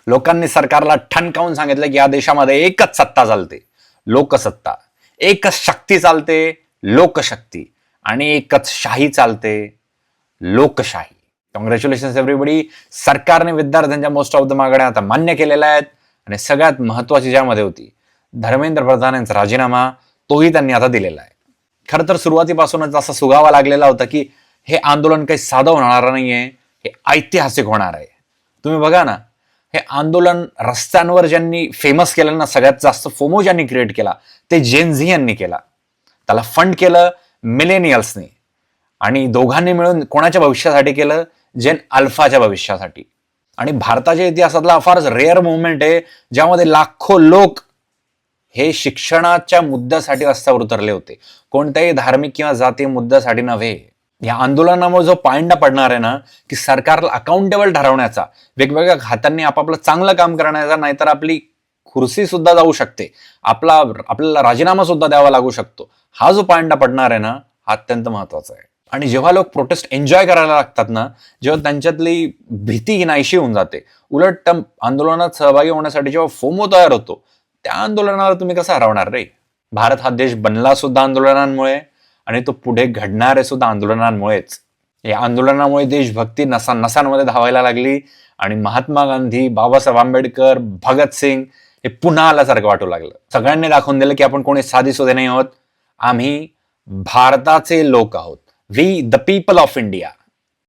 लोकांनी सरकारला ठणकावून सांगितलं की या देशामध्ये एकच सत्ता चालते, लोकसत्ता. एकच शक्ती चालते, लोकशक्ती. आणि एकच शाही चालते, लोकशाही. Congratulation everybody. सरकारने विद्यार्थ्यांच्या मोस्ट ऑफ द मागण्या आता मान्य केलेल्या आहेत. आणि सगळ्यात महत्वाची ज्यामध्ये होती धर्मेंद्र प्रधान यांचा राजीनामा, तोही त्यांनी आता दिलेला आहे. खरं तर सुरुवातीपासूनच असा सुगावा लागलेला होता की हे आंदोलन काही साधं होणार नाहीये, हे ऐतिहासिक होणार आहे. तुम्ही बघा ना, हे आंदोलन रस्त्यांवर ज्यांनी फेमस केलं ना, सगळ्यात जास्त फोमो ज्यांनी क्रिएट केला ते जेन झी यांनी केला. त्याला फंड केलं मिलेनियल्सनी, आणि दोघांनी मिळून कोणाच्या भविष्यासाठी केलं? जेन अल्फाच्या भविष्यासाठी. आणि भारताच्या इतिहासातला फारच रेअर मुवमेंट आहे ज्यामध्ये लाखो लोक हे शिक्षणाच्या मुद्द्यासाठी रस्त्यावर उतरले होते, कोणत्याही धार्मिक किंवा जातीय मुद्द्यासाठी नव्हे. या आंदोलनामुळे जो पायंडा पडणार आहे ना, की सरकारला अकाउंटेबल ठरवण्याचा, वेगवेगळ्या खात्यांनी आपापलं चांगलं काम करण्याचा, नाहीतर आपली खुर्सी सुद्धा जाऊ शकते, आपल्याला राजीनामा सुद्धा द्यावा लागू शकतो, हा जो पायंडा पडणार आहे ना, हा अत्यंत महत्वाचा आहे. आणि जेव्हा लोक प्रोटेस्ट एन्जॉय करायला लागतात ना, जेव्हा त्यांच्यातली भीती नाहीशी होऊन जाते, उलट त्या आंदोलनात सहभागी होण्यासाठी जेव्हा फोमो तयार होतो, त्या आंदोलनाला तुम्ही कसं हरवणार रे? भारत हा देश बनला सुद्धा आंदोलनांमुळे, आणि तो पुढे घडणार आहे सुद्धा आंदोलनांमुळेच. या आंदोलनामुळे देशभक्ती नसांमध्ये धावायला लागली, आणि महात्मा गांधी, बाबासाहेब आंबेडकर, भगतसिंग हे पुन्हा आल्यासारखं वाटू लागलं. सगळ्यांनी दाखवून दिलं की आपण कोणी साधी सुधे नाही आहोत, आम्ही भारताचे लोक आहोत. We the people of India.